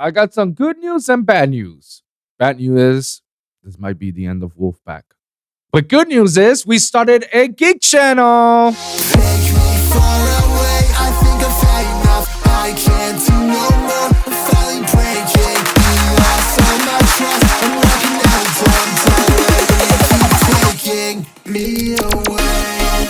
I got some good news and bad news. Bad news is this might be the end of Wolfpack. But good news is we started a Geek channel. Take me far away, I think I've had enough. I can't do no more, I'm finally breaking. You lost all my trust, I'm walking out the door. Don't let me keep taking me away.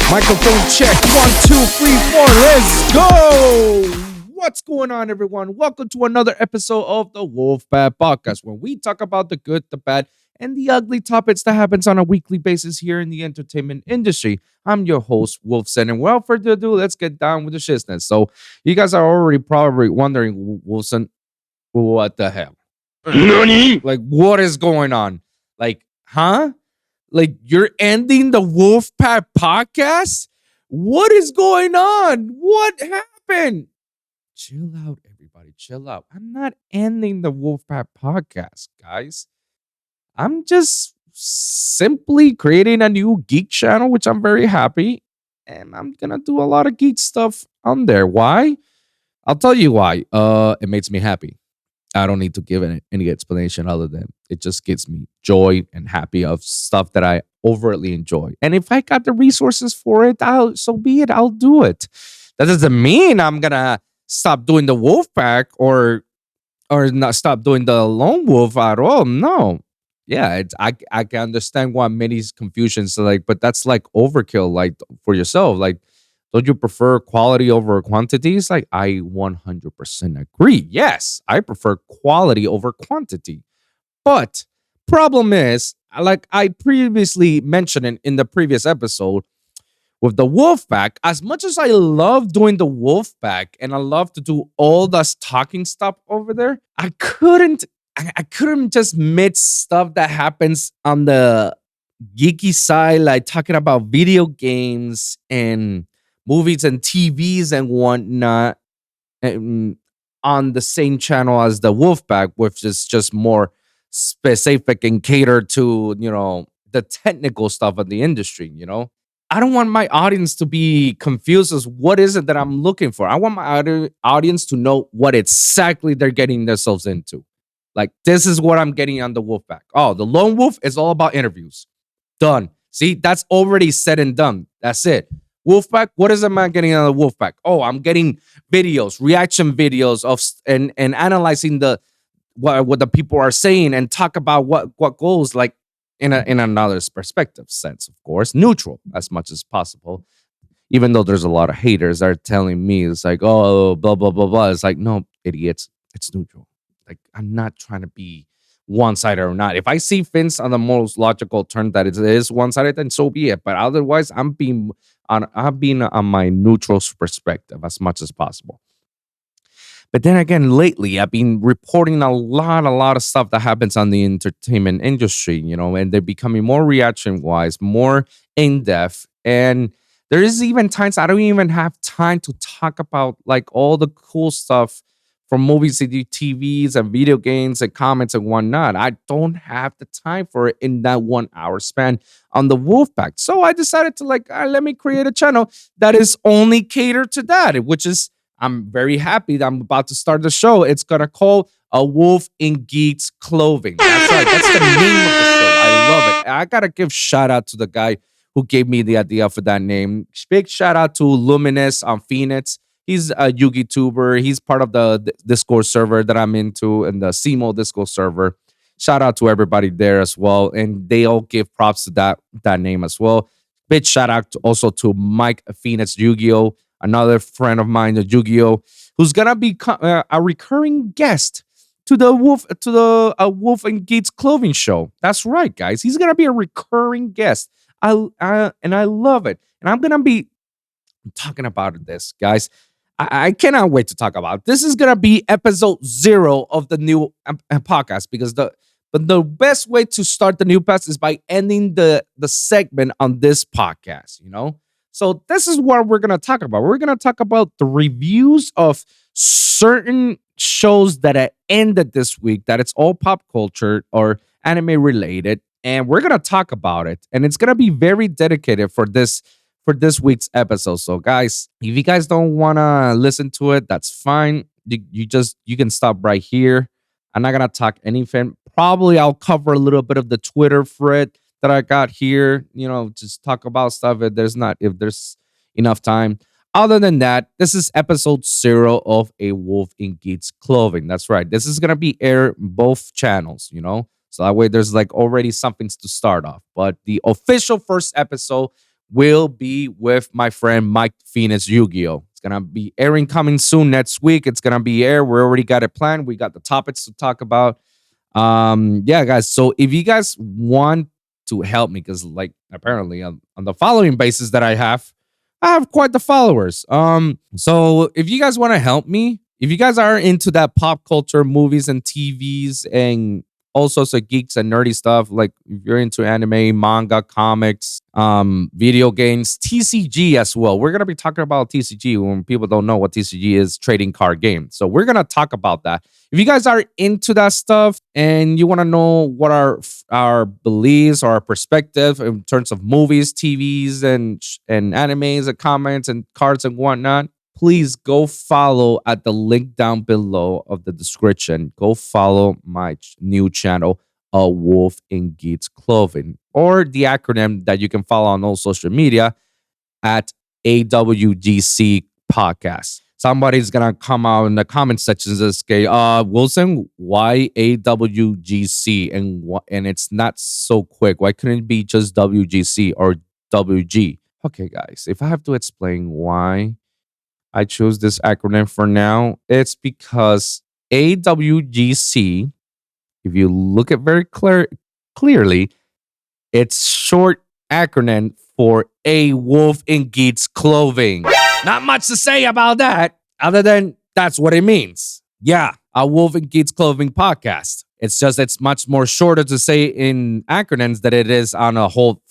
Microphone check. 1, 2, 3, 4. Let's go. What's going on, everyone? Welcome to another episode of the WOLVPVCK podcast, where we talk about the good, the bad, and the ugly topics that happens on a weekly basis here in the entertainment industry. I'm your host, Wolfson, and without further ado, let's get down with the shizness. So, you guys are already probably wondering, Wolfson, what the hell? NANI? Like, what is going on? Like, huh? Like, you're ending the WOLVPVCK podcast? What is going on? What happened? Chill out, everybody. Chill out. I'm not ending the WOLVPVCK podcast, guys. I'm just simply creating a new geek channel, which I'm very happy. And I'm going to do a lot of geek stuff on there. Why? I'll tell you why. It makes me happy. I don't need to give any explanation other than it just gives me joy and happy of stuff that I overtly enjoy. And if I got the resources for it, so be it. I'll do it. That doesn't mean I'm going to stop doing the WOLVPVCK or not stop doing the Lone Wolf at all. No. Yeah, I can understand why many confusions like, but that's like overkill, like for yourself. Like, don't you prefer quality over quantity? It's like, I 100% agree. Yes, I prefer quality over quantity. But problem is, like I previously mentioned in the previous episode, with the WOLVPVCK, as much as I love doing the WOLVPVCK and I love to do all this talking stuff over there, I couldn't just mix stuff that happens on the geeky side, like talking about video games and movies and TVs and whatnot, on the same channel as the WOLVPVCK, which is just more specific and catered to, the technical stuff of the industry, I don't want my audience to be confused as what is it that I'm looking for. I want my audience to know what exactly they're getting themselves into. Like, this is what I'm getting on the WOLVPVCK. Oh, the Lone Wolf is all about interviews. Done. See, that's already said and done. That's it. WOLVPVCK, what is am I getting on the WOLVPVCK? Oh, I'm getting videos, reaction videos of and analyzing what the people are saying and talk about what goes like in another perspective sense, of course, neutral as much as possible. Even though there's a lot of haters that are telling me it's like, oh, blah blah blah blah. It's like, no, idiots, it's neutral. Like, I'm not trying to be one-sided or not. If I see things on the most logical turn that it is one-sided, then so be it. But otherwise, I'm being on my neutral perspective as much as possible. But then again, lately, I've been reporting a lot of stuff that happens on the entertainment industry, and they're becoming more reaction-wise, more in-depth. And there is even times I don't even have time to talk about like all the cool stuff from movies to TVs and video games and comments and whatnot. I don't have the time for it in that 1 hour span on the WOLVPVCK. So I decided to let me create a channel that is only catered to that, which is, I'm very happy that I'm about to start the show. It's going to call A Wolv in Geek's Clothing. That's right. That's the name of the show. I love it. I got to give shout out to the guy who gave me the idea for that name. Big shout out to Luminous on Phoenix. He's a YouTuber. He's part of the Discord server that I'm into and the CMO Discord server. Shout out to everybody there as well. And they all give props to that name as well. Big shout out also to Mike Phoenix Yu-Gi-Oh! Another friend of mine, the Yu-Gi-Oh!, who's gonna be a recurring guest to the Wolv and Geek's Clothing show. That's right, guys. He's gonna be a recurring guest. And I love it. And I'm gonna be talking about this, guys. I cannot wait to talk about it. This is gonna be episode 0 of the new podcast, because the best way to start the new podcast is by ending the segment on this podcast. So this is what we're going to talk about. We're going to talk about the reviews of certain shows that have ended this week, that it's all pop culture or anime related. And we're going to talk about it. And it's going to be very dedicated for this week's episode. So guys, if you guys don't want to listen to it, that's fine. you can stop right here. I'm not gonna talk anything. Probably I'll cover a little bit of the Twitter thread that I got here. Just talk about stuff if there's enough time. Other than that, this is episode 0 of A Wolf in Geek's Clothing. That's right. This is gonna be aired both channels. So that way there's like already something to start off. But the official first episode will be with my friend Mike Phoenix Yu-Gi-Oh! It's gonna be airing coming soon next week. It's gonna be air. We already got it planned. We got the topics to talk about. Yeah, guys. So if you guys want to help me, because like apparently on the following basis that I have quite the followers. So if you guys want to help me, if you guys are into that pop culture, movies and TVs and all sorts of geeks and nerdy stuff, like if you're into anime, manga, comics, video games, TCG as well. We're gonna be talking about TCG when people don't know what TCG is, trading card game. So we're gonna talk about that. If you guys are into that stuff and you want to know what our beliefs or our perspective in terms of movies, TVs, and animes and comments and cards and whatnot, please go follow at the link down below of the description. Go follow my new channel, A Wolv in Geek's Clothing, or the acronym that you can follow on all social media at AWGC Podcast. Somebody's gonna come out in the comment sections and say, Wilson, why AWGC? And it's not so quick. Why couldn't it be just WGC or WG? Okay, guys, if I have to explain why I chose this acronym for now, it's because AWGC, if you look at very clearly, it's short acronym for A Wolv in Geek's Clothing. Not much to say about that, other than that's what it means. Yeah, A Wolv in Geek's Clothing podcast. It's much more shorter to say in acronyms than it is on a whole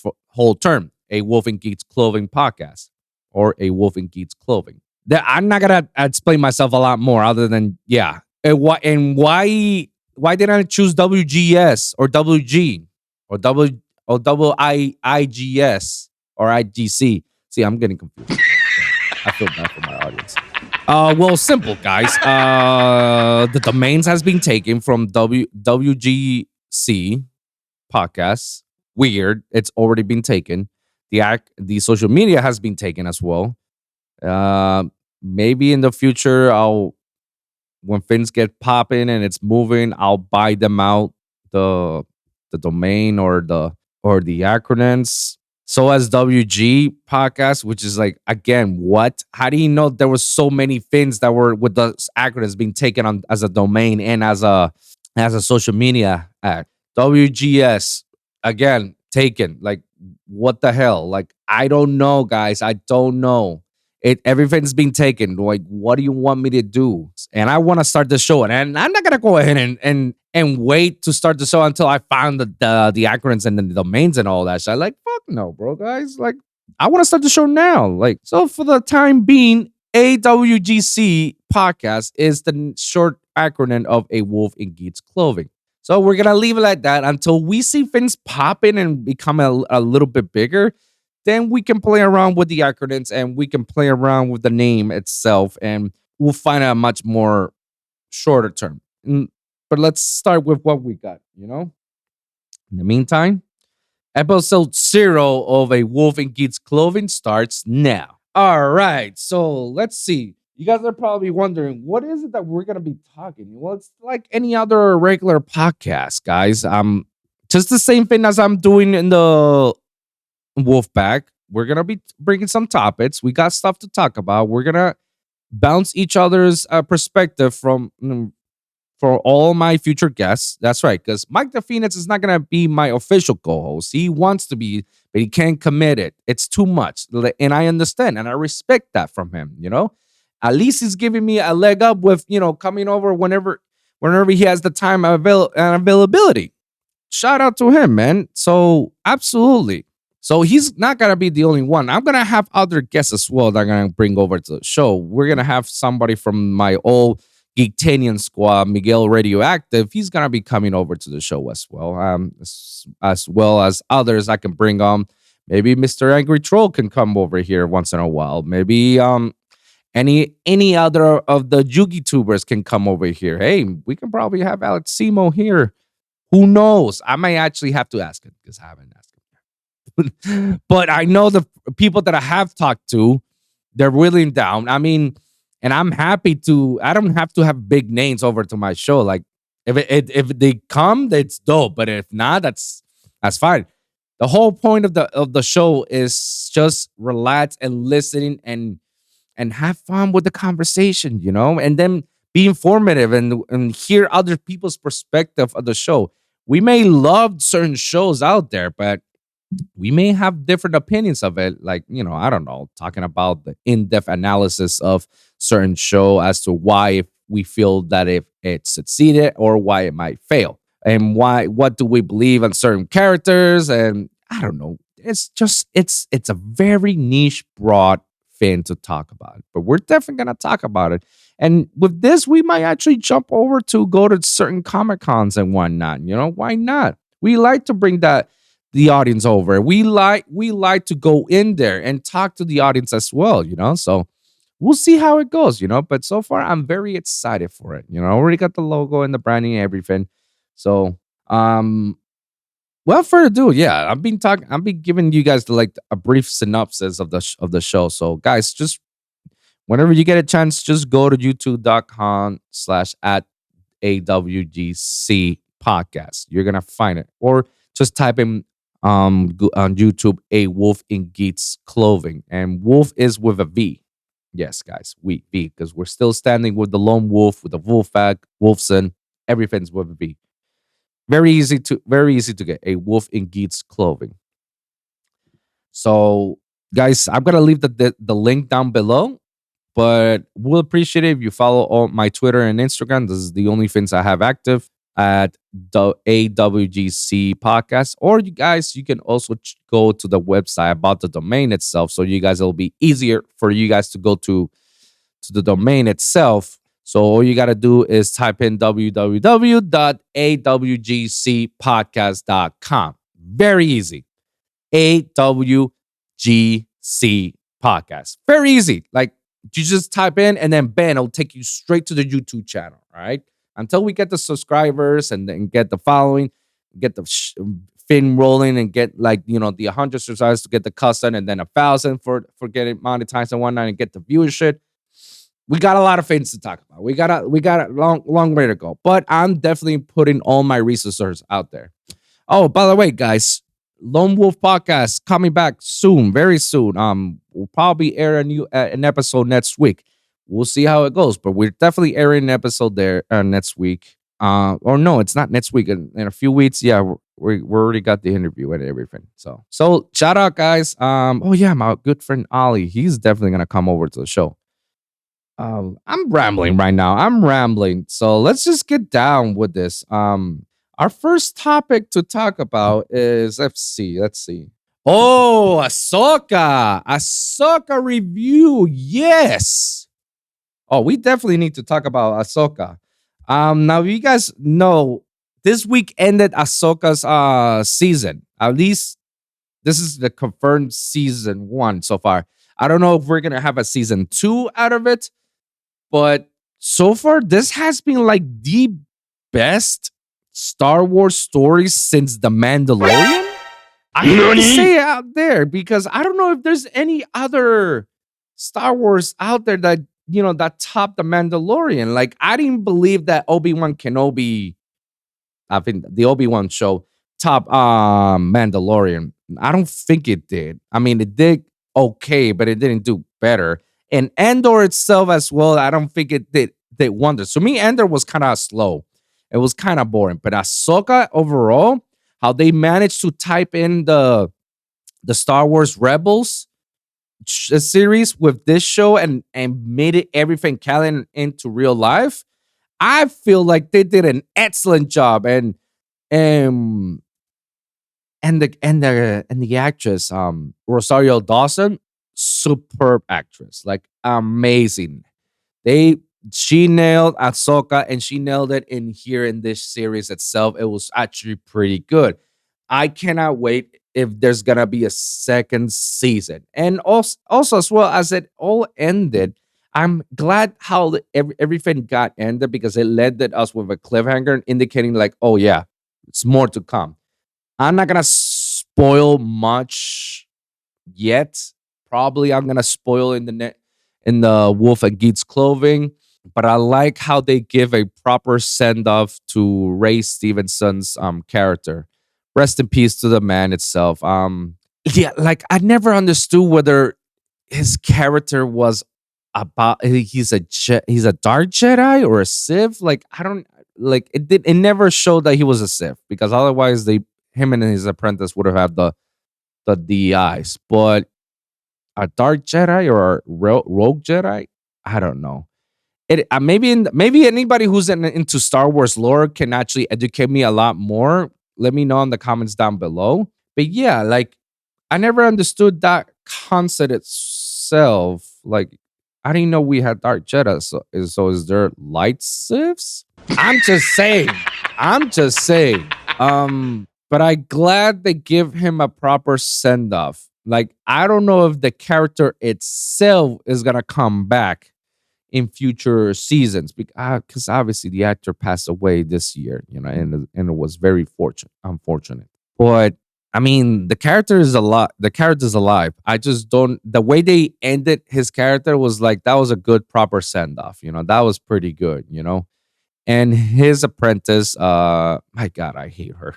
term. A Wolv in Geek's Clothing podcast, or A Wolv in Geek's Clothing. I'm not gonna explain myself a lot more, other than yeah. And why didn't I choose WGS or WG or IGS or IGC? See, I'm getting confused. I feel bad for my audience. Well, simple, guys. The domains has been taken from WGC podcast. Weird. It's already been taken. The social media has been taken as well. Maybe in the future, when things get popping and it's moving, I'll buy them out, the domain or the acronyms. So as WG podcast, which is like, again, what? How do you know there was so many things that were with the acronyms being taken on as a domain and as a social media act? WGS, again, taken. Like, what the hell? Like, I don't know, guys. I don't know. Everything's been taken. Like, what do you want me to do? And I want to start the show, and I'm not gonna go ahead and wait to start the show until I found the acronyms and the domains and all that. So like, fuck no, bro, guys. Like, I want to start the show now. Like, so for the time being, AWGC podcast is the short acronym of A Wolv in Geek's Clothing. So we're gonna leave it like that until we see things popping and become a little bit bigger. Then we can play around with the acronyms and we can play around with the name itself, and we'll find a much more shorter term. But let's start with what we got, In the meantime, episode 0 of A Wolv in Geek's Clothing starts now. All right, so let's see. You guys are probably wondering, what is it that we're going to be talking? Well, it's like any other regular podcast, guys. Just the same thing as I'm doing in the Wolfpack. We're gonna be bringing some topics. We got stuff to talk about. We're gonna bounce each other's perspective from for all my future guests. That's right, because Mike the Phoenix is not gonna be my official co-host. He wants to be, but he can't commit it. It's too much, and I understand and I respect that from him. At least he's giving me a leg up with coming over whenever he has the time and availability. Shout out to him, man. So absolutely. So he's not going to be the only one. I'm going to have other guests as well that I'm going to bring over to the show. We're going to have somebody from my old Geektanian squad, Miguel Radioactive. He's going to be coming over to the show as well. As well as others I can bring on. Maybe Mr. Angry Troll can come over here once in a while. Maybe Any other of the Yugi tubers can come over here. Hey, we can probably have Alex Simo here. Who knows? I might actually have to ask him because I haven't asked him. But I know the people that I have talked to, they're willing down. I mean, and I'm happy to. I don't have to have big names over to my show. Like if they come, that's dope. But if not, that's fine. The whole point of the show is just relax and listening and have fun with the conversation, and then be informative and hear other people's perspective of the show. We may love certain shows out there, but we may have different opinions of it. Like, I don't know, talking about the in-depth analysis of certain show as to why we feel that if it succeeded or why it might fail. And what do we believe on certain characters? And I don't know. It's just it's a very niche, broad thing to talk about. But we're definitely gonna talk about it. And with this, we might actually jump over to go to certain Comic Cons and whatnot. Why not? We like to bring the audience over. We like to go in there and talk to the audience as well. So we'll see how it goes. But so far, I'm very excited for it. I already got the logo and the branding and everything. So, without further ado, yeah, I've been giving you guys a brief synopsis of the show. So, guys, just whenever you get a chance, just go to youtube.com/at AWGC podcast. You're gonna find it, or just type in on YouTube A Wolv in Geek's clothing, and Wolf is with a V. Yes, guys, V because we're still standing with the lone wolf with the Wolfpack, Wolfson. Everything's with a V. Very easy to get A Wolv in Geek's clothing. So, guys, I'm gonna leave the link down below, but we'll appreciate it if you follow all my Twitter and Instagram. This is the only things I have active at the AWGC podcast. Or you can also go to the website about the domain itself. So you guys, it'll be easier for you guys to go to the domain itself. So all you got to do is type in www.awgcpodcast.com. Very easy. AWGC podcast. Very easy. Like, you just type in and then bam, it'll take you straight to the YouTube channel. All right. Until we get the subscribers and then get the following, get the fin rolling and get the 100 subscribers to get the custom and then 1,000 for getting monetized and whatnot and get the viewership. We got a lot of things to talk about. We got a long way to go. But I'm definitely putting all my resources out there. Oh, by the way, guys, Lone Wolv Podcast coming back soon, very soon. We'll probably air an episode next week. We'll see how it goes, but we're definitely airing an episode there next week. Or no, it's not next week. In a few weeks, yeah, we already got the interview and everything. So shout out, guys. Oh yeah, my good friend Ollie, he's definitely gonna come over to the show. I'm rambling right now. So let's just get down with this. Our first topic to talk about is let's see. Oh, Ashoka review. Yes. Oh, we definitely need to talk about Ashoka. Now you guys know this week ended Ashoka's season. At least this is the confirmed season 1 so far. I don't know if we're gonna have a season 2 out of it, but so far this has been like the best Star Wars story since The Mandalorian. I have to say it out there because I don't know if there's any other Star Wars out there that that topped The Mandalorian. Like, I didn't believe that Obi-Wan Kenobi, I think the Obi-Wan show, top Mandalorian. I don't think it did. I mean, it did okay, but it didn't do better. And Andor itself as well, I don't think it did wonders. To me, Andor was kind of slow. It was kind of boring. But Ahsoka overall, how they managed to type in the Star Wars Rebels series with this show and made it everything canon into real life, I feel like they did an excellent job. And the actress Rosario Dawson, superb actress, like amazing. She nailed Ahsoka and she nailed it in this series itself. It was actually pretty good. I cannot wait if there's gonna be a second season. And also as well as it all ended, I'm glad how everything got ended because it led us with a cliffhanger indicating like, oh yeah, it's more to come. I'm not gonna spoil much yet. Probably I'm gonna spoil in the Wolf and Geek's clothing, but I like how they give a proper send off to Ray Stevenson's character. Rest in peace to the man itself. Yeah, like I never understood whether his character was about he's a dark Jedi or a Sith. Like I don't like it never showed that he was a Sith because otherwise they him and his apprentice would have had the DIs. But a dark Jedi or a rogue Jedi, I don't know. It maybe anybody who's into Star Wars lore can actually educate me a lot more. Let me know in the comments down below. But yeah, like I never understood that concept itself. Like I didn't know we had dark Jedi. So is there light Siths? I'm just saying. I'm just saying. But I glad they give him a proper send off. Like I don't know if the character itself is gonna come back in future seasons because obviously the actor passed away this year, and it was very unfortunate. But I mean, the character is a lot. The character's alive. I just don't. The way they ended his character was like that was a good proper send off. That was pretty good. And his apprentice. My God, I hate her.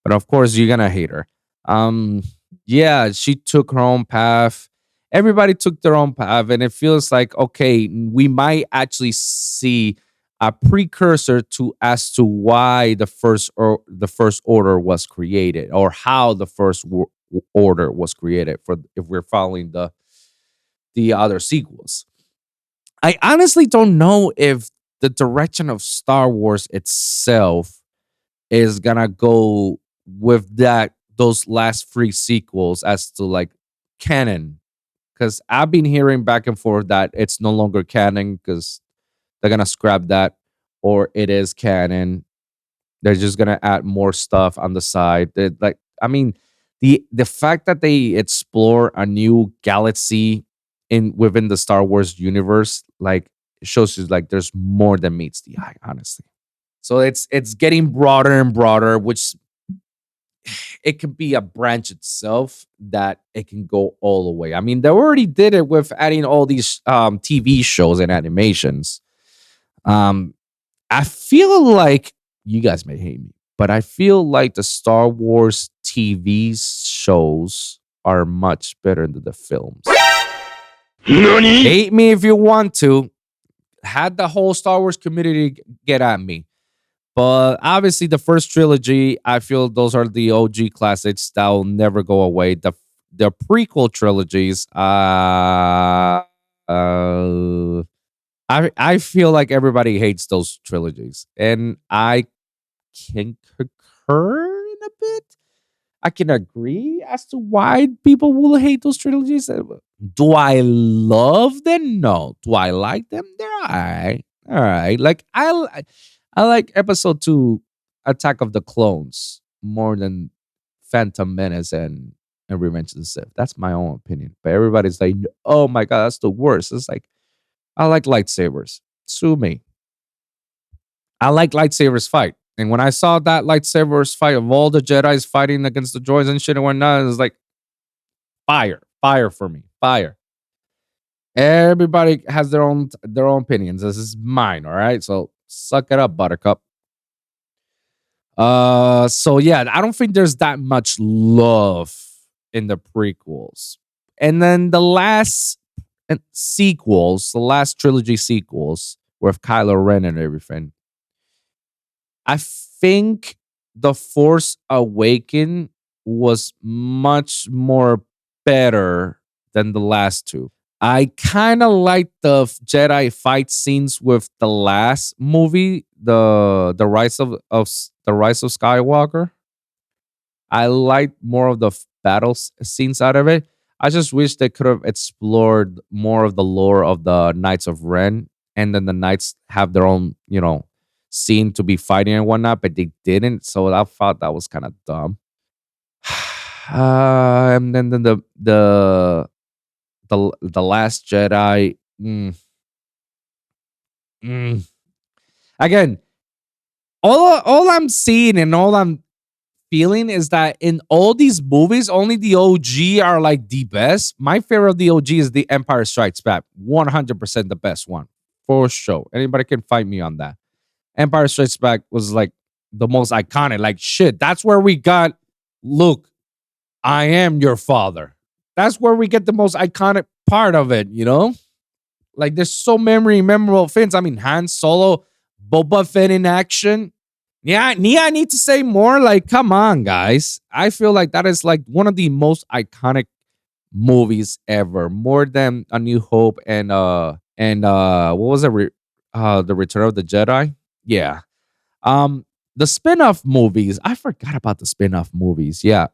But of course, you're gonna hate her. Yeah, she took her own path. Everybody took their own path, and it feels like okay, we might actually see a precursor to as to why the first order was created, or how the order was created. For if we're following the other sequels, I honestly don't know if the direction of Star Wars itself is gonna go with those last three sequels as to like canon, because I've been hearing back and forth that it's no longer canon because they're gonna scrap that, or it is canon. They're just gonna add more stuff on the side. Like, I mean, the fact that they explore a new galaxy within the Star Wars universe, like, shows you like there's more than meets the eye, honestly. So it's getting broader and broader, which it can be a branch itself that it can go all the way. I mean, they already did it with adding all these TV shows and animations. I feel like you guys may hate me, but I feel like the Star Wars TV shows are much better than the films. Hate me if you want to. Had the whole Star Wars community get at me. But obviously, the first trilogy, I feel those are the OG classics that will never go away. The prequel trilogies, I feel like everybody hates those trilogies, and I can concur in a bit. I can agree as to why people will hate those trilogies. Do I love them? No. Do I like them? They're all right. All right. Like I like episode 2, Attack of the Clones, more than Phantom Menace and Revenge of the Sith. That's my own opinion. But everybody's like, oh my God, that's the worst. It's like, I like lightsabers. Sue me. I like lightsabers fight. And when I saw that lightsabers fight of all the Jedi's fighting against the droids and shit and whatnot, it was like fire. Fire for me. Fire. Everybody has their own opinions. This is mine, all right? So suck it up, Buttercup. So yeah, I don't think there's that much love in the prequels. And then the last sequels, the last trilogy sequels with Kylo Ren and everything, I think The Force Awaken was much more better than the last two. I kind of like the Jedi fight scenes with the last movie, the Rise of Skywalker. I like more of the battle scenes out of it. I just wish they could have explored more of the lore of the Knights of Ren, and then the Knights have their own, scene to be fighting and whatnot, but they didn't. So I thought that was kind of dumb. And then the Last Jedi. mm. Again, all I'm seeing and all I'm feeling is that in all these movies, only the OG are like the best. My favorite of the OG is the Empire Strikes Back. 100% the best one. For sure. Anybody can fight me on that. Empire Strikes Back was like the most iconic. Like, shit, that's where we got Luke, I am your father. That's where we get the most iconic part of it, you know? Like, there's so memorable things. I mean, Han Solo, Boba Fett in action. Yeah, I need to say more. Like, come on, guys. I feel like that is like one of the most iconic movies ever. More than A New Hope and what was it? The Return of the Jedi. Yeah. The spin-off movies. I forgot about the spin-off movies. Yeah.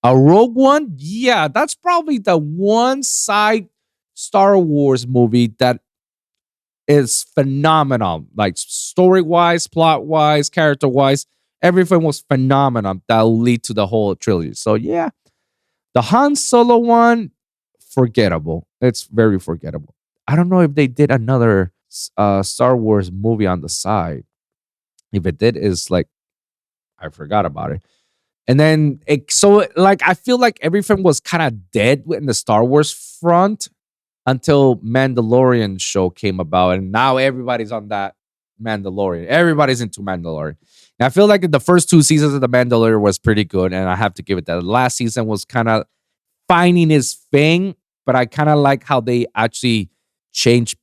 A Rogue One. Yeah, that's probably the one side Star Wars movie that is phenomenal. Like story wise, plot wise, character wise, everything was phenomenal. That'll lead to the whole trilogy. So yeah, the Han Solo one, forgettable. It's very forgettable. I don't know if they did another Star Wars movie on the side. If it did, is like I forgot about it. And then so like I feel like everything was kind of dead in the Star Wars front until Mandalorian show came about, and now everybody's on that Mandalorian. Everybody's into Mandalorian. And I feel like the first two seasons of the Mandalorian was pretty good, and I have to give it that. The last season was kind of finding his thing, but I kind of like how they actually changed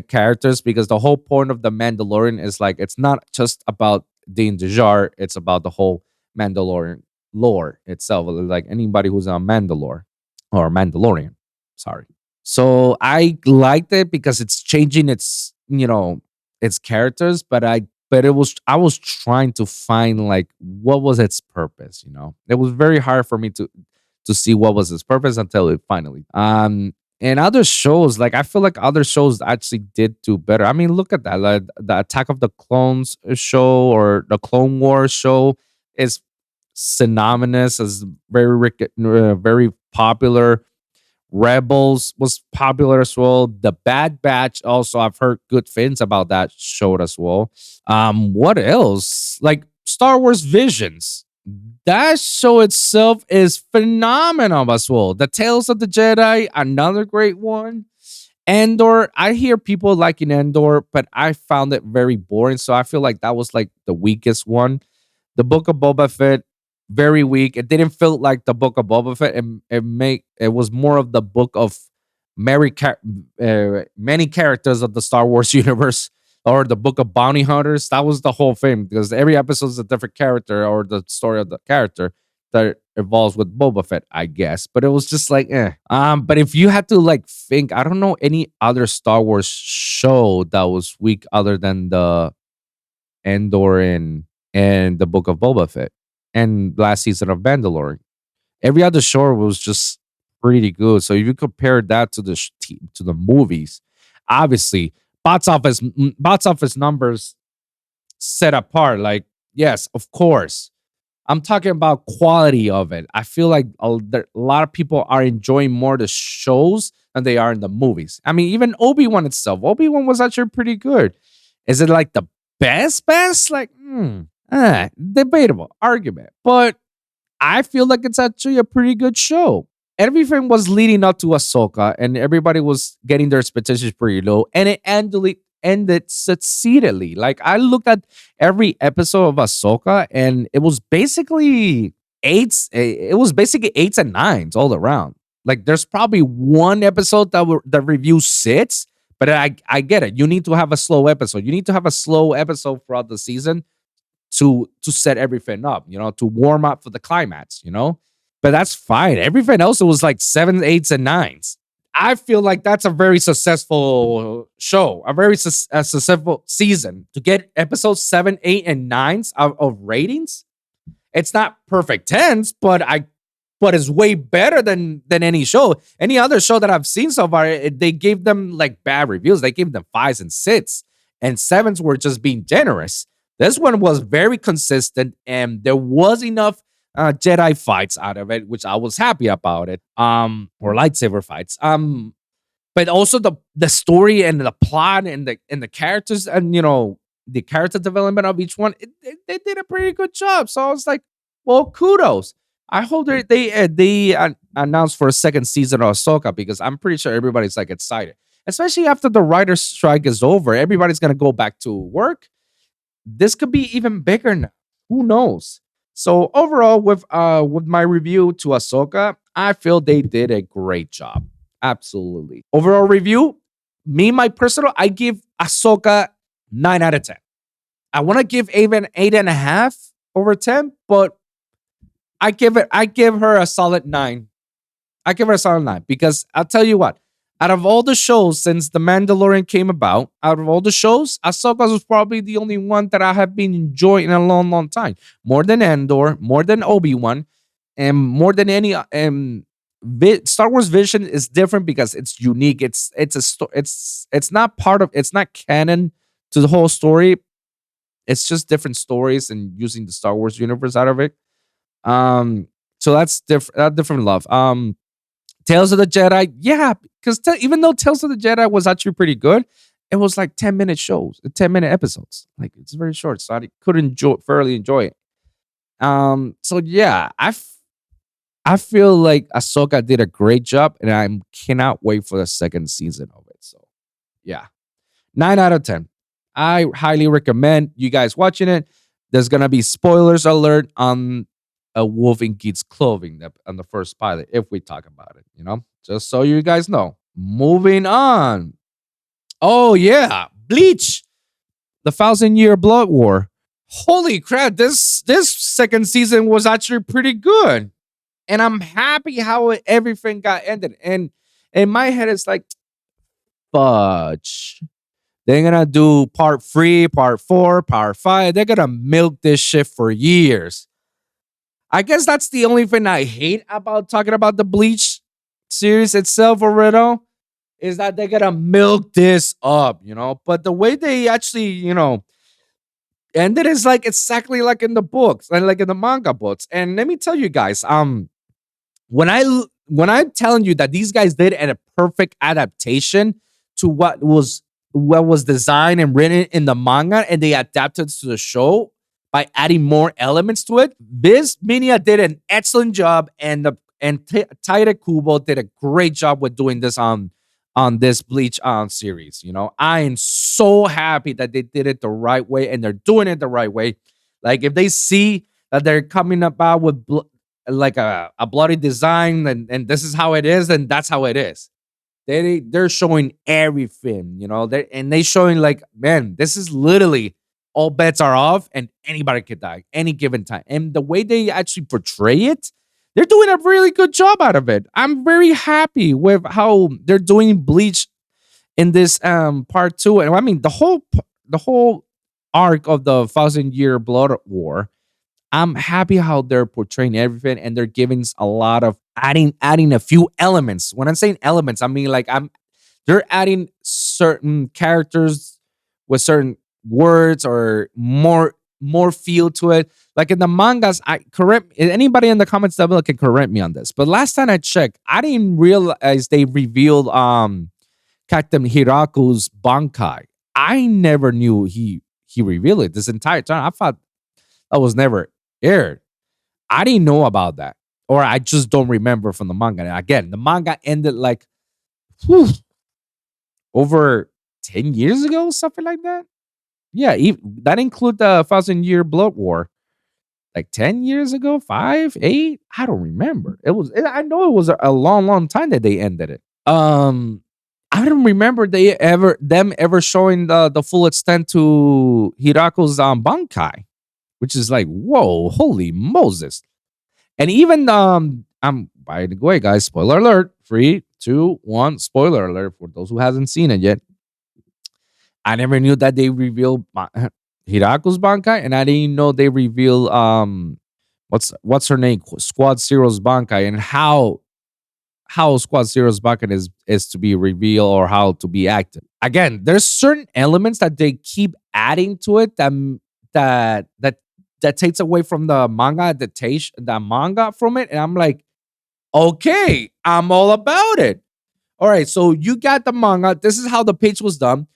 characters because the whole point of the Mandalorian is like it's not just about Din Djajar, it's about the whole Mandalorian lore itself. Like anybody who's a Mandalore or Mandalorian, sorry. So I liked it because it's changing its, its characters, but I was trying to find like what was its purpose. It was very hard for me to see what was its purpose until it finally. And other shows, like I feel like other shows actually did do better. I mean, look at that. Like the Attack of the Clones show or the Clone Wars show is synonymous as very popular. Rebels was popular as well. The Bad Batch also, I've heard good things about that show as well. What else? Like Star Wars Visions. That show itself is phenomenal as well. The Tales of the Jedi, another great one. Andor, I hear people liking Andor, but I found it very boring. So I feel like that was like the weakest one. The Book of Boba Fett, very weak. It didn't feel like the Book of Boba Fett. It was more of the book of many characters of the Star Wars universe or the Book of Bounty Hunters. That was the whole thing because every episode is a different character or the story of the character that evolves with Boba Fett, I guess. But it was just like, eh. But if you had to like think, I don't know any other Star Wars show that was weak other than the Andor and the Book of Boba Fett and last season of Mandalorian. Every other show was just pretty good. So if you compare that to the movies, obviously box office numbers set apart. Like yes, of course. I'm talking about quality of it. I feel like a lot of people are enjoying more the shows than they are in the movies. I mean, even Obi-Wan itself. Obi-Wan was actually pretty good. Is it like the best? Like, debatable argument. But I feel like it's actually a pretty good show. Everything was leading up to Ahsoka, and everybody was getting their expectations pretty low, and it ended succeedingly. Like I looked at every episode of Ahsoka, and it was basically eights. It was basically eights and nines all around. Like there's probably one episode that reviews sits, but I get it. You need to have a slow episode. You need to have a slow episode throughout the season to set everything up, to warm up for the climax. But that's fine. Everything else it was like 7s, 8s, and 9s. I feel like that's a very successful show, a very successful season to get episodes 7, 8, and 9s of ratings. It's not perfect 10s, but it's way better than any show. Any other show that I've seen so far, they gave them like bad reviews. They gave them 5s and 6s, and 7s were just being generous. This one was very consistent, and there was enough Jedi fights out of it, which I was happy about it. Or lightsaber fights. but also the story and the plot and the characters and the character development of each one, they did a pretty good job. So I was like, well, kudos. I hope they announced for a second season of Ahsoka, because I'm pretty sure everybody's like excited, especially after the writer's strike is over. Everybody's gonna go back to work. This could be even bigger now. Who knows? So overall, with my review to Ahsoka, I feel they did a great job. Absolutely. Overall review, my personal, I give Ahsoka 9 out of 10. I want to give even 8.5/10, but I give her a solid 9. I give her a solid 9, because I'll tell you what, out of all the shows since The Mandalorian came about, out of all the shows, Ahsoka was probably the only one that I have been enjoying in a long, long time. More than Andor, more than Obi-Wan, and more than any Star Wars Vision is different because it's unique. It's not part of, it's not canon to the whole story. It's just different stories and using the Star Wars universe out of it. So that's different love. Tales of the Jedi, yeah, because even though Tales of the Jedi was actually pretty good, it was like 10-minute shows, 10-minute episodes. Like, it's very short, so I couldn't thoroughly enjoy it. So yeah, I feel like Ahsoka did a great job, and I cannot wait for the second season of it. So yeah, 9 out of 10. I highly recommend you guys watching it. There's gonna be spoilers alert on A Wolf in Geek's clothing on the first pilot, if we talk about it, just so you guys know. Moving on. Oh yeah, Bleach, the 1,000-Year Blood War. Holy crap! This second season was actually pretty good, and I'm happy how everything got ended. And in my head, it's like, fudge. They're gonna do part 3, part 4, part 5. They're gonna milk this shit for years. I guess that's the only thing I hate about talking about the Bleach series itself, Alredo, is that they're gonna milk this up, But the way they actually, ended is like exactly like in the books and like in the manga books. And let me tell you guys, when I'm telling you that these guys did a perfect adaptation to what was designed and written in the manga, and they adapted to the show by adding more elements to it. Viz Media did an excellent job, and Taira Kubo did a great job with doing this on this Bleach series. I am so happy that they did it the right way, and they're doing it the right way. Like, if they see that they're coming about with like a bloody design, and this is how it is, and that's how it is. They're showing everything, they showing like, man, this is literally all bets are off, and anybody could die any given time. And the way they actually portray it, they're doing a really good job out of it. I'm very happy with how they're doing Bleach in this part 2. And I mean, the whole arc of the 1,000-Year Blood War, I'm happy how they're portraying everything, and they're giving a lot of adding a few elements. When I'm saying elements, I mean like they're adding certain characters with certain words or more feel to it. Like in the mangas, anybody in the comments down below can correct me on this, but last time I checked, I didn't realize they revealed Captain Hiraku's Bankai. I never knew he revealed it this entire time. I thought that was never aired. I didn't know about that, or I just don't remember from the manga. And again, the manga ended like over 10 years ago, something like that. Yeah, that include the 1,000-Year Blood War, like 10 years ago, 5, 8. I don't remember. I know it was a long, long time that they ended it. I don't remember them ever showing the full extent to Hiraku's Bankai, which is like, whoa, holy Moses. And even by the way, guys, spoiler alert, 3, 2, 1, spoiler alert for those who hasn't seen it yet. I never knew that they revealed Hiraku's Bankai, and I didn't know they revealed what's her name, Squad Zero's Bankai, and how Squad Zero's Bankai is to be revealed or how to be acted. Again, there's certain elements that they keep adding to it that takes away from the manga adaptation, the manga from it, and I'm like, okay, I'm all about it. All right, so you got the manga. This is how the page was done.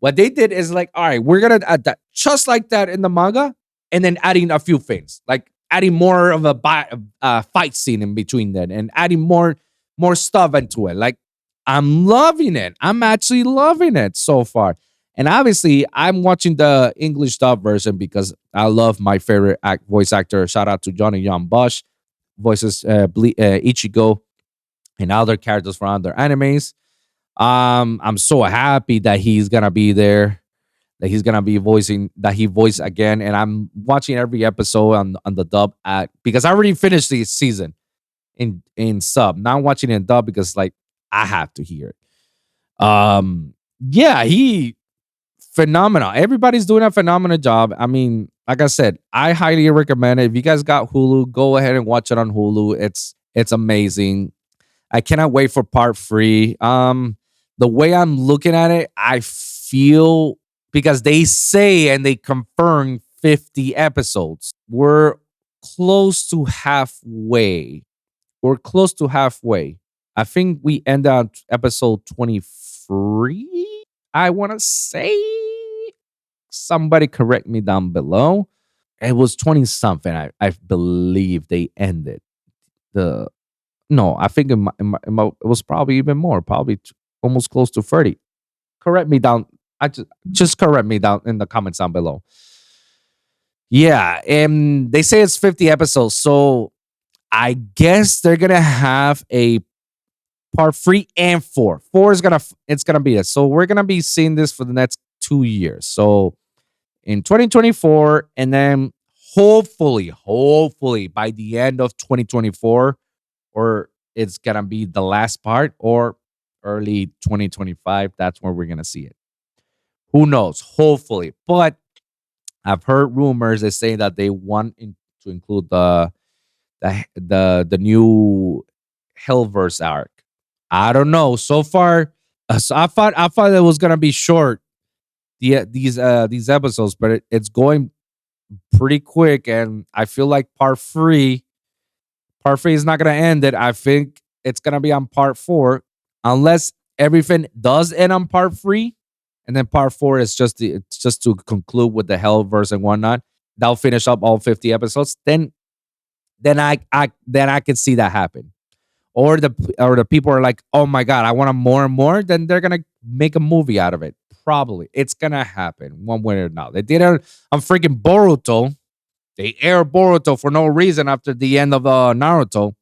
What they did is like, all right, we're gonna add that just like that in the manga, and then adding a few things, like adding more of a fight scene in between that, and adding more stuff into it. Like, I'm loving it. I'm actually loving it so far. And obviously, I'm watching the English dub version because I love my favorite voice actor. Shout out to Johnny Young Bush, voices Ichigo and other characters from other animes. I'm so happy that he's gonna be there, that he's gonna be voicing, that he voiced again. And I'm watching every episode on the dub at, because I already finished the season in sub. Now I'm watching it in dub because like I have to hear it. Yeah, he phenomenal. Everybody's doing a phenomenal job. I mean, like I said, I highly recommend it. If you guys got Hulu, go ahead and watch it on Hulu. It's amazing. I cannot wait for part 3. The way I'm looking at it, I feel, because they say and they confirm 50 episodes. We're close to halfway. We're close to halfway. I think we end on episode 23. I want to say, somebody correct me down below. It was 20 something. I believe they ended the. No, I think it was probably even more, probably almost close to 30. Correct me down. I just correct me down in the comments down below. Yeah, and they say it's 50 episodes, so I guess they're gonna have a part 3 and 4. 4 is gonna be it. So we're gonna be seeing this for the next 2 years. So in 2024, and then hopefully by the end of 2024, or it's gonna be the last part, or early 2025. That's where we're gonna see it. Who knows? Hopefully, but I've heard rumors that say that they want to include the new Hellverse arc. I don't know. So far, so I thought it was gonna be short. These episodes, but it's going pretty quick, and I feel like part 3 is not gonna end it. I think it's gonna be on part 4, unless everything does end on part 3, and then part 4 is it's just to conclude with the Hellverse and whatnot. That'll finish up all 50 episodes. Then I can see that happen. Or the people are like, oh my god, I want more and more. Then they're gonna make a movie out of it. Probably it's gonna happen one way or another. They did it on freaking Boruto. They aired Boruto for no reason after the end of Naruto.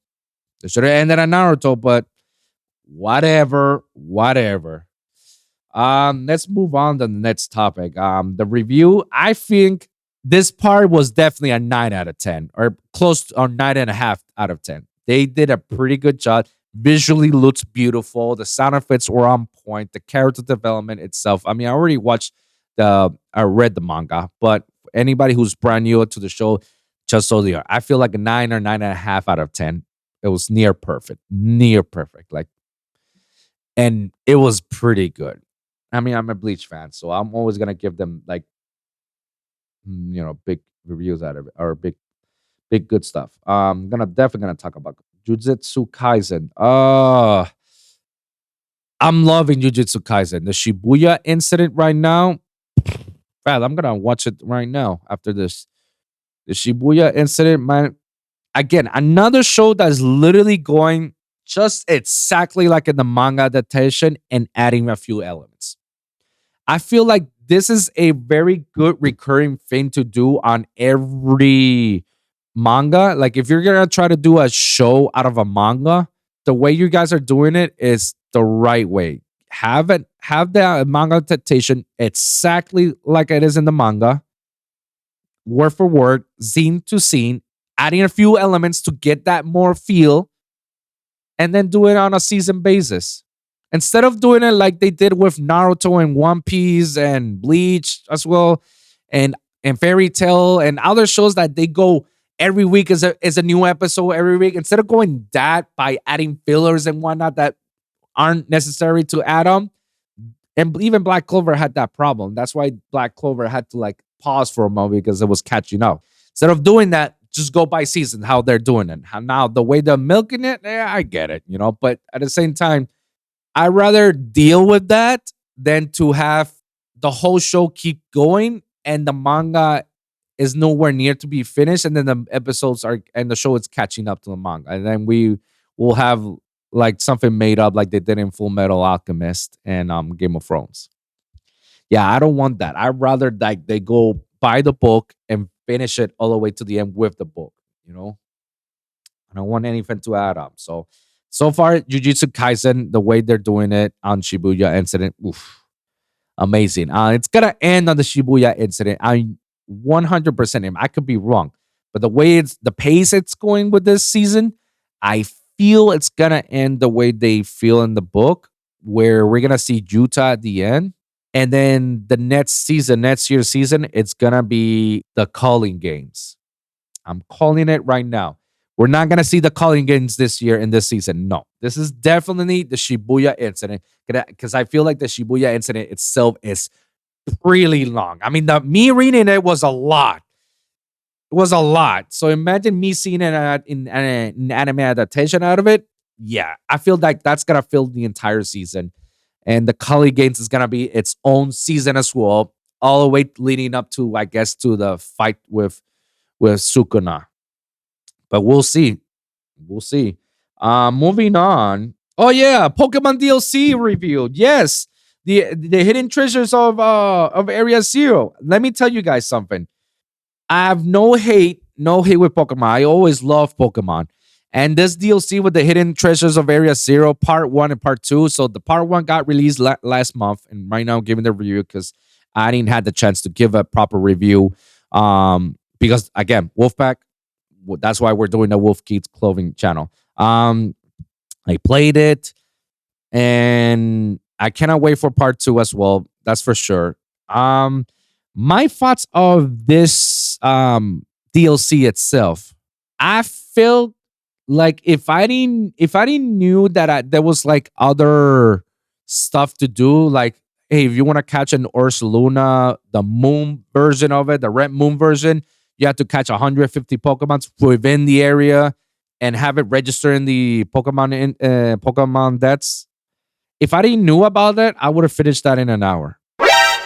They should have ended on Naruto, but whatever. Let's move on to the next topic. The review. I think this part was definitely a 9 out of 10, or close to, or 9.5 out of 10. They did a pretty good job. Visually looks beautiful. The sound effects were on point. The character development itself. I mean, I read the manga, but anybody who's brand new to the show, just so they are, I feel like a 9 or 9.5 out of 10. It was near perfect. Like, and it was pretty good. I mean, I'm a Bleach fan, so I'm always gonna give them like, big reviews out of it, or big good stuff. Definitely gonna talk about Jujutsu Kaisen. I'm loving Jujutsu Kaisen. The Shibuya incident right now. Man, I'm gonna watch it right now after this. The Shibuya incident, man. Again, another show that's literally going just exactly like in the manga adaptation and adding a few elements. I feel like this is a very good recurring thing to do on every manga. Like, if you're gonna try to do a show out of a manga, the way you guys are doing it is the right way. Have the manga adaptation exactly like it is in the manga, word for word, scene to scene, adding a few elements to get that more feel, and then do it on a season basis. Instead of doing it like they did with Naruto and One Piece and Bleach as well, and Fairy Tail and other shows that they go every week is a new episode every week. Instead of going that by adding fillers and whatnot that aren't necessary to add them, and even Black Clover had that problem. That's why Black Clover had to like pause for a moment because it was catching up. Instead of doing that, just go by season how they're doing it. Now the way they're milking it, I get it, but at the same time, I'd rather deal with that than to have the whole show keep going and the manga is nowhere near to be finished, and then the episodes are and the show is catching up to the manga, and then we will have like something made up like they did in Full Metal Alchemist and Game of Thrones. Yeah, I don't want that. I'd rather like they go buy the book and finish it all the way to the end with the book. You know, I don't want anything to add up. So far, Jujutsu Kaisen, the way they're doing it on Shibuya incident, oof, amazing. It's gonna end on the Shibuya incident. I 100% am. I could be wrong, but the way it's the pace it's going with this season, I feel it's gonna end the way they feel in the book, where we're gonna see Juta at the end, and then the next season, next year's season, it's gonna be the calling games. I'm calling it right now. We're not gonna see the calling games this year in this season. No, this is definitely the Shibuya incident because I feel like the Shibuya incident itself is really long. I mean, the me reading it was a lot. It was a lot. So imagine me seeing it in anime adaptation out of it. Yeah, I feel like that's gonna fill the entire season, and the calling games is gonna be its own season as well, all the way leading up to I guess to the fight with Sukuna. But we'll see. We'll see. Moving on. Oh yeah, Pokemon DLC revealed. Yes, the hidden treasures of Area Zero. Let me tell you guys something. I have no hate with Pokemon. I always love Pokemon. And this DLC with the hidden treasures of Area Zero, Part One and Part Two. So the Part One got released last month, and right now I'm giving the review because I didn't have the chance to give a proper review. Because again, Wolfpack. That's why we're doing the Wolf Kids clothing channel. I played it, and I cannot wait for part two as well. That's for sure. My thoughts of this DLC itself. I feel like if I didn't knew that there was like other stuff to do, like hey, if you want to catch an Ursaluna, the moon version of it, the red moon version, you have to catch 150 Pokemons within the area and have it register in the Pokemon That's. If I didn't knew about that, I would have finished that in an hour.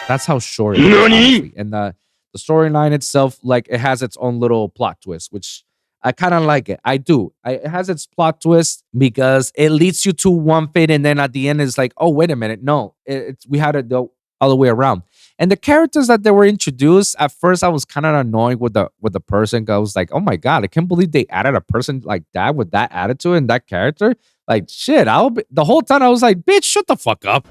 That's how short it is, honestly. And the storyline itself, like it has its own little plot twist, which I kind of like it. I do. It has its plot twist because it leads you to one fate, and then at the end it's like, oh wait a minute, no, we had it the other way around. And the characters that they were introduced at first, I was kind of annoyed with the person. I was like, oh my god, I can't believe they added a person like that with that attitude and that character. Like shit, the whole time I was like, bitch, shut the fuck up.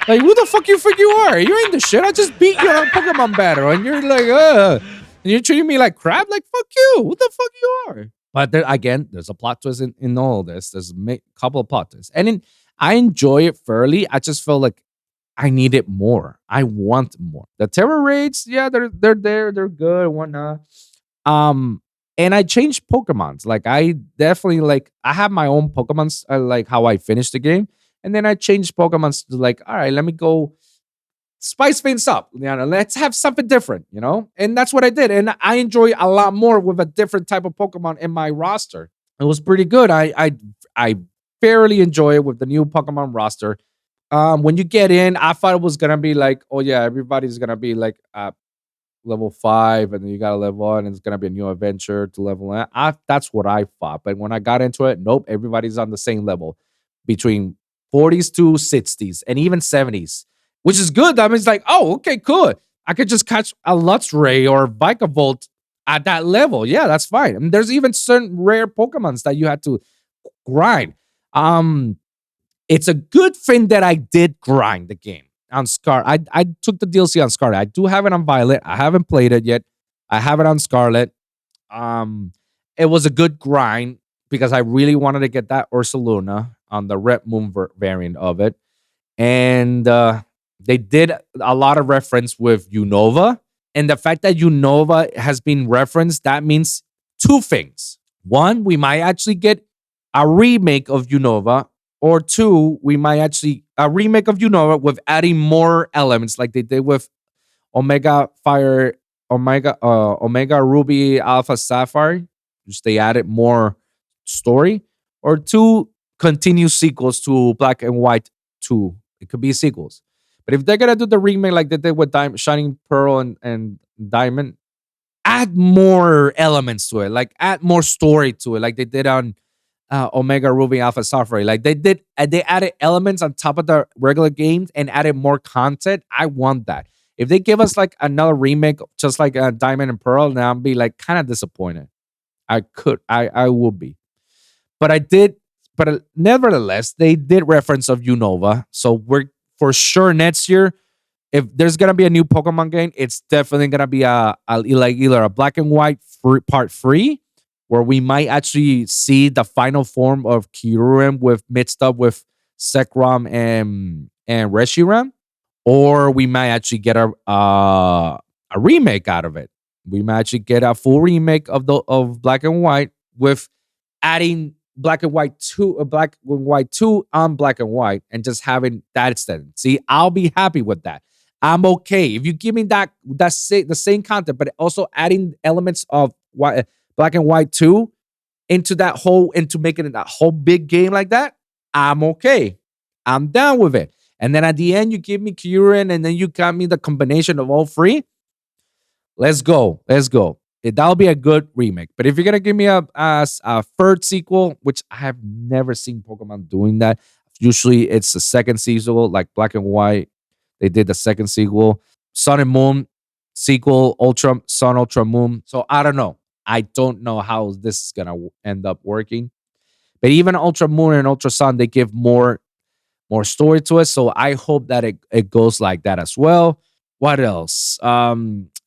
Like, who the fuck you think you are? You ain't the shit. I just beat you on Pokemon battle, and you're like, and you're treating me like crap. Like, fuck you. Who the fuck you are? But there, again, there's a plot twist in all of this. There's a couple of plot twists, and I enjoy it fairly. I just felt like I needed more. I want more. The terror raids, yeah, they're there. They're good, whatnot. And I changed Pokemons. Like, I definitely like. I have my own Pokemons. I like how I finished the game. And then I changed Pokemon to like, all right, let me go spice things up. Let's have something different, And that's what I did. And I enjoy a lot more with a different type of Pokemon in my roster. It was pretty good. I fairly enjoy it with the new Pokemon roster. When you get in, I thought it was gonna be like, oh yeah, everybody's gonna be like at level 5, and then you gotta level on, and it's gonna be a new adventure to level up. That's what I thought. But when I got into it, nope, everybody's on the same level between 40s to 60s and even 70s, which is good. That means like, oh, okay, cool. I could just catch a Luxray or Vikavolt at that level. Yeah, that's fine. I mean, there's even certain rare Pokemons that you had to grind. It's a good thing that I did grind the game on Scar. I took the DLC on Scarlet. I do have it on Violet. I haven't played it yet. I have it on Scarlet. It was a good grind because I really wanted to get that Ursaluna on the Red Moon variant of it. And they did a lot of reference with Unova. And the fact that Unova has been referenced, that means two things. One, we might actually get a remake of Unova. Or two, we might actually a remake of Unova with adding more elements like they did with Omega Fire, Omega Ruby, Alpha Sapphire. Just they added more story. Or two, continuous sequels to Black and White 2. It could be sequels. But if they're gonna do the remake like they did with Shining Pearl and Diamond, add more elements to it. Like add more story to it, like they did on Omega Ruby Alpha Sapphire. Like they added elements on top of the regular games and added more content. I want that. If they give us like another remake, just like Diamond and Pearl, then I'll be like kind of disappointed. I would be. But I did, but nevertheless, they did reference of Unova. So we're for sure next year, if there's gonna be a new Pokemon game, it's definitely gonna be like either a Black and White part 3, where we might actually see the final form of Kyurem with mixed up with Zekrom and Reshiram, or we might actually get a remake out of it. We might actually get a full remake of Black and White with adding Black and White 2, Black and White 2 on Black and White, and just having that extended. See, I'll be happy with that. I'm okay if you give me the same content, but also adding elements of Black and White 2 into making it a whole big game like that. I'm okay. I'm down with it. And then at the end, you give me Kyurem, and then you got me the combination of all three. Let's go. That'll be a good remake. But if you're gonna give me a third sequel, which I have never seen Pokemon doing that. Usually it's the second sequel, like Black and White. They did the second sequel, Sun and Moon sequel, Ultra Sun, Ultra Moon. So I don't know. I don't know how this is gonna end up working. But even Ultra Moon and Ultra Sun, they give more story to it. So I hope that it goes like that as well. What else?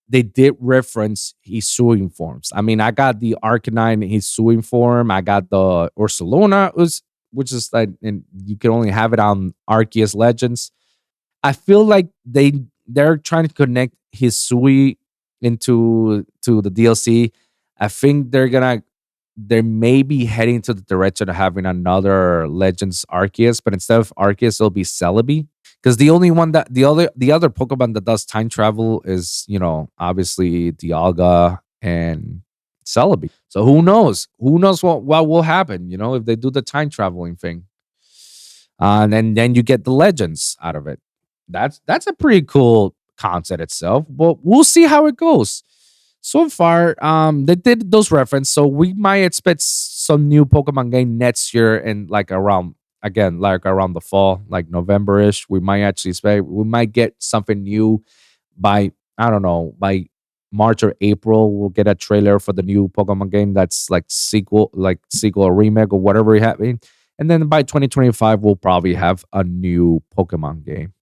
They did reference Hisui forms. I mean, I got the Arcanine Hisui form. I got the Ursaluna, which is like, and you can only have it on Arceus Legends. I feel like they're trying to connect Hisui into the DLC. I think they may be heading to the direction of having another Legends Arceus, but instead of Arceus, it'll be Celebi. Because the only one that the other Pokemon that does time travel is, obviously Dialga and Celebi. So who knows? Who knows what will happen, if they do the time traveling thing. And then you get the legends out of it. That's a pretty cool concept itself. But we'll see how it goes. So far, they did those references, so we might expect some new Pokemon game next year, and like around the fall, like November-ish. We might get something new by, I don't know, by March or April. We'll get a trailer for the new Pokemon game that's like sequel or remake or whatever happening. And then by 2025, we'll probably have a new Pokemon game.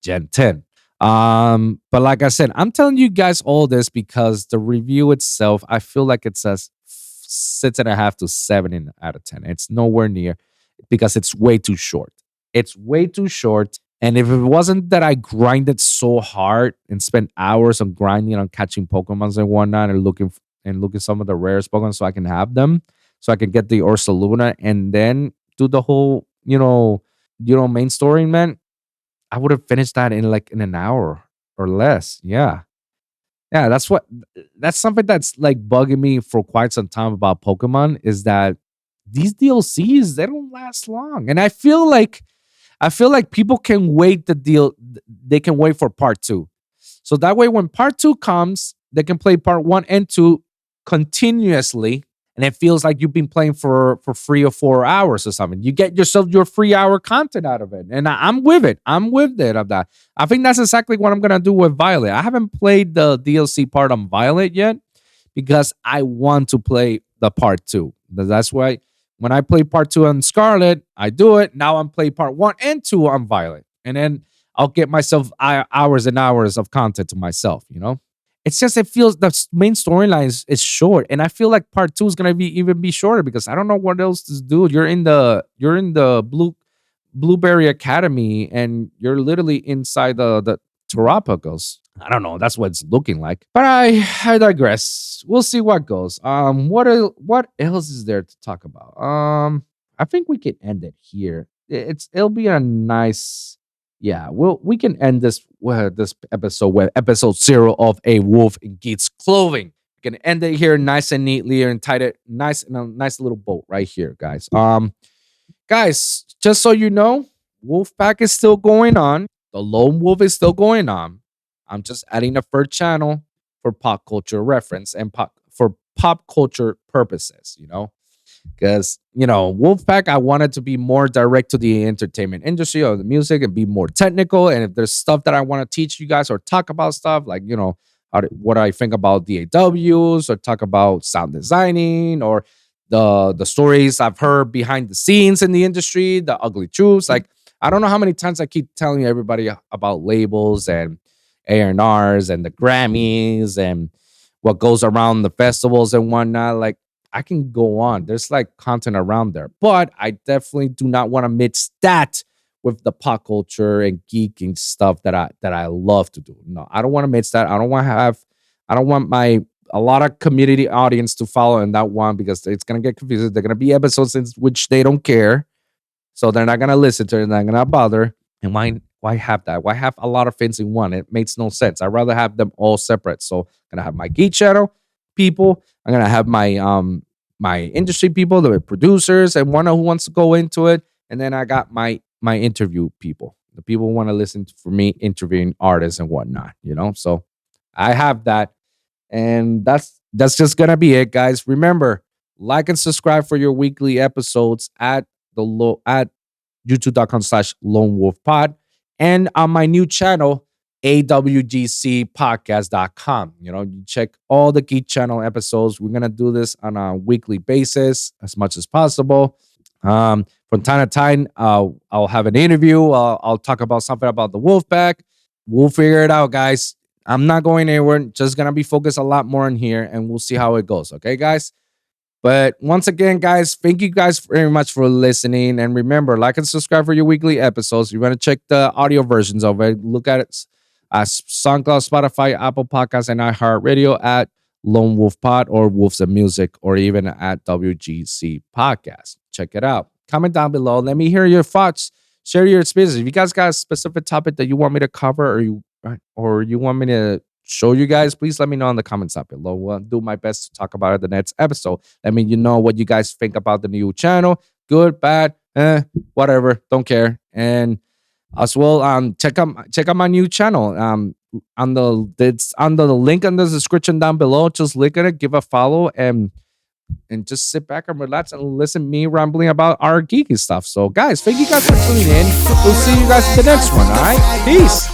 Gen 10. But like I said, I'm telling you guys all this because the review itself, I feel like it says 6.5 to 7 out of 10. It's nowhere near, because it's way too short. It's way too short. And if it wasn't that I grinded so hard and spent hours on grinding on catching Pokemons and whatnot, and looking some of the rarest Pokemon so I can have them, so I can get the Ursaluna and then do the whole, main story, man, I would have finished that in an hour or less. Yeah. Yeah, that's something that's like bugging me for quite some time about Pokemon, is that these DLCs, they don't last long. And I feel like people can wait they can wait for part 2. So that way when part 2 comes, they can play part 1 and 2 continuously, and it feels like you've been playing for 3 or 4 hours or something. You get yourself your 3-hour content out of it. And I'm with it. I'm with it of that. I think that's exactly what I'm going to do with Violet. I haven't played the DLC part on Violet yet because I want to play the part 2. That's why when I play part 2 on Scarlet, I do it. Now I'm playing part 1 and 2 on Violet. And then I'll get myself hours and hours of content to myself, It's just, it feels the main storyline is short, and I feel like part 2 is gonna be shorter because I don't know what else to do. You're in the Blueberry Academy, and you're literally inside the Terrapagos. I don't know. That's what it's looking like. But I digress. We'll see what goes. What else is there to talk about? I think we can end it here. It'll be a nice. Yeah, we can end this episode with episode 0 of A Wolv in Geek's Clothing. We can end it here nice and neatly and tied it nice in a nice little boat right here, guys. Guys, just so you know, Wolfpack is still going on. The Lone Wolf is still going on. I'm just adding a third channel for pop culture reference and for pop culture purposes, because Wolfpack, I wanted to be more direct to the entertainment industry or the music and be more technical. And if there's stuff that I want to teach you guys or talk about stuff like what I think about the AWs or talk about sound designing or the stories I've heard behind the scenes in the industry, the ugly truths. Like, I don't know how many times I keep telling everybody about labels and A&Rs and the Grammys and what goes around the festivals and whatnot. Like, I can go on. There's like content around there, but I definitely do not want to mix that with the pop culture and geeking stuff that I love to do. No, I don't want to mix that. I don't want my a lot of community audience to follow in that one because it's gonna get confusing. They're gonna be episodes in which they don't care, so they're not gonna listen to it. They're not gonna bother. And why have that? Why have a lot of things in one? It makes no sense. I'd rather have them all separate. So I'm gonna have my geek channel people. I'm gonna have my industry people, the producers, and one who wants to go into it. And then I got my interview people, the people who want to listen for me interviewing artists and whatnot. So I have that, and that's just gonna be it, guys. Remember, like and subscribe for your weekly episodes at youtube.com/lone wolf pod and on my new channel AWGC podcast.com. You check all the Geek Channel episodes. We're gonna do this on a weekly basis as much as possible. From time to time, I'll have an interview. I'll talk about something about the Wolfpack. We'll figure it out, guys. I'm not going anywhere. Just gonna be focused a lot more in here, and we'll see how it goes. Okay, guys. But once again, guys, thank you guys very much for listening. And remember, like and subscribe for your weekly episodes. You want to check the audio versions of it. Look at it as SoundCloud, Spotify, Apple Podcasts, and iHeartRadio at Lone Wolf Pod or Wolves of Music, or even at WGC Podcast. Check it out. Comment down below. Let me hear your thoughts. Share your experiences. If you guys got a specific topic that you want me to cover, or you want me to show you guys, please let me know in the comments down below. We'll do my best to talk about it the next episode. Let me know what you guys think about the new channel. Good, bad, whatever. Don't care. And as well, check out my new channel. It's under the link in the description down below. Just click on it, give a follow, and just sit back and relax and listen to me rambling about our geeky stuff. So, guys, thank you guys for tuning in. We'll see you guys in the next one. All right, peace.